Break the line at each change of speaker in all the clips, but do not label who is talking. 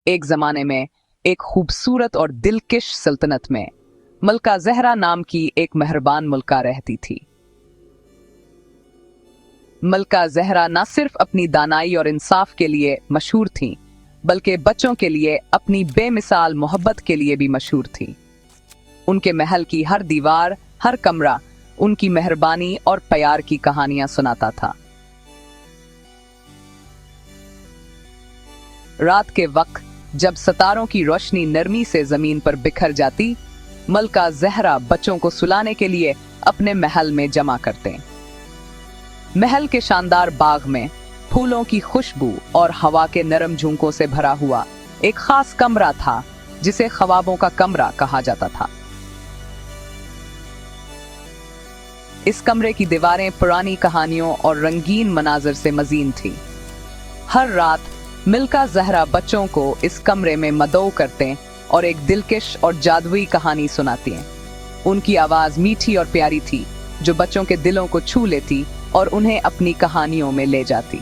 एक जमाने में एक खूबसूरत और दिलकश सल्तनत में मलका जहरा नाम की एक मेहरबान मलका रहती थी। मलका जहरा न सिर्फ अपनी दानाई और इंसाफ के लिए मशहूर थीं, बल्कि बच्चों के लिए अपनी बेमिसाल मोहब्बत के लिए भी मशहूर थीं। उनके महल की हर दीवार, हर कमरा उनकी मेहरबानी और प्यार की कहानियां सुनाता था। रात के वक्त जब सितारों की रोशनी नरमी से जमीन पर बिखर जाती, मलका जहरा बच्चों को सुलाने के लिए अपने महल में जमा करते। महल के शानदार बाग में फूलों की खुशबू और हवा के नरम झोंकों से भरा हुआ एक खास कमरा था, जिसे ख्वाबों का कमरा कहा जाता था। इस कमरे की दीवारें पुरानी कहानियों और रंगीन मनाजर से मजीन थी। हर रात मलका जहरा बच्चों को इस कमरे में मदऊ करते और एक दिलकश और जादुई कहानी सुनाती हैं। उनकी आवाज मीठी और प्यारी थी, जो बच्चों के दिलों को छू लेती और उन्हें अपनी कहानियों में ले जाती।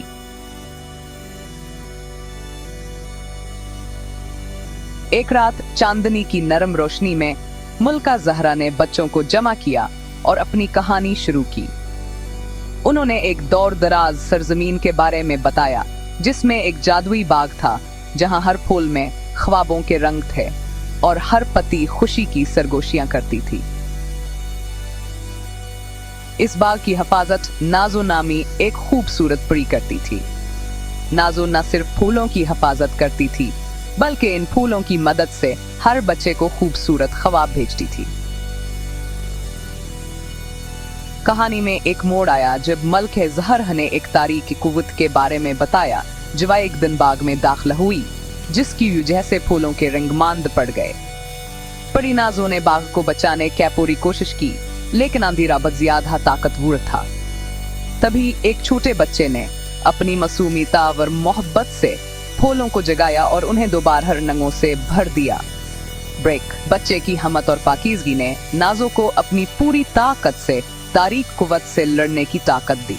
एक रात चांदनी की नरम रोशनी में मलका जहरा ने बच्चों को जमा किया और अपनी कहानी शुरू की। उन्होंने एक दौर दराज सरजमीन के बारे में बताया, जिसमें एक जादुई बाग था, जहां हर फूल में ख्वाबों के रंग थे और हर पत्ती खुशी की सरगोशियां करती थी। इस बाग की हिफाजत नाजो नामी एक खूबसूरत परी करती थी। नाजो न सिर्फ फूलों की हिफाजत करती थी, बल्कि इन फूलों की मदद से हर बच्चे को खूबसूरत ख्वाब भेजती थी। कहानी में एक मोड़ आया जब मलका जहरा ने एक तारीख की कुव्वत के बारे में बताया, जो एक दिन बाग में दाखिल हुई, जिसकी वजह से फूलों के रंग मांद पड़ गए। परी नाजो ने बाग को बचाने की पूरी कोशिश की, लेकिन अंधेरा बहुत ज्यादा ताकतवर था। तभी एक छोटे बच्चे ने अपनी मासूमियत और मोहब्बत से फूलों को जगाया और उन्हें दोबारा रंगों से भर दिया। ब्रेक बच्चे की हिम्मत और पाकीज़गी ने नाजो को अपनी पूरी ताकत से तारीक कुव्वत से लड़ने की ताकत दी।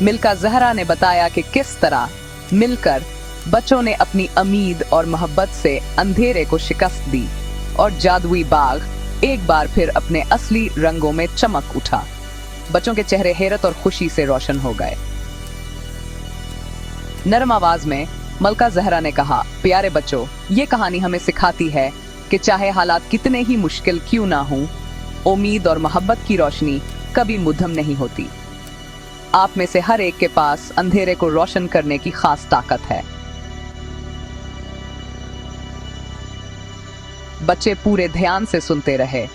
मलका जहरा ने बताया कि किस तरह मिलकर बच्चों ने अपनी उम्मीद और मोहब्बत से अंधेरे को शिकस्त दी और जादुई बाग एक बार फिर अपने असली रंगों में चमक उठा। बच्चों के चेहरे हैरत और खुशी से रोशन हो गए। नरम आवाज में मलका जहरा ने कहा, प्यारे बच्चों, ये कहानी हमें सिखाती है कि चाहे हालात कितने ही मुश्किल क्यों ना हों, उम्मीद और मोहब्बत की रोशनी कभी मुद्दम नहीं होती। आप में से हर एक के पास अंधेरे को रोशन करने की खास ताकत है। बच्चे पूरे ध्यान से सुनते रहे।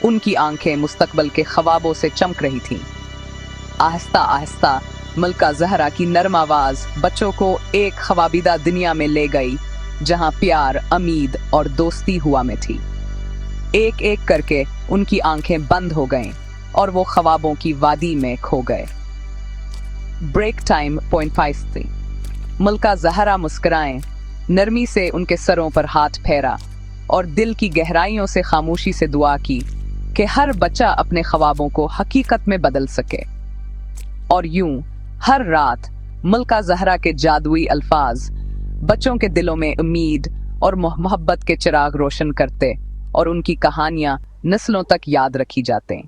उनकी आंखें मुस्तकबल के ख्वाबों से चमक रही थीं। आहिस्ता आहिस्ता मलका जहरा की नरम आवाज बच्चों को एक ख्वाबीदा दुनिया में ले गई, जहां प्यार, उम्मीद और दोस्ती हुआ में थी। एक एक करके उनकी आंखें बंद हो गईं और वो ख्वाबों की वादी में खो गए। ब्रेक टाइम पॉइंट 5 थी। मलका जहरा मुस्कुराएं, नरमी से उनके सरों पर हाथ फेरा और दिल की गहराइयों से खामोशी से दुआ की कि हर बच्चा अपने ख्वाबों को हकीकत में बदल सके। और यूं हर रात मलका जहरा के जादुई अल्फाज बच्चों के दिलों में उम्मीद और मोहब्बत के चिराग रोशन करते और उनकी कहानियां नस्लों तक याद रखी जाते।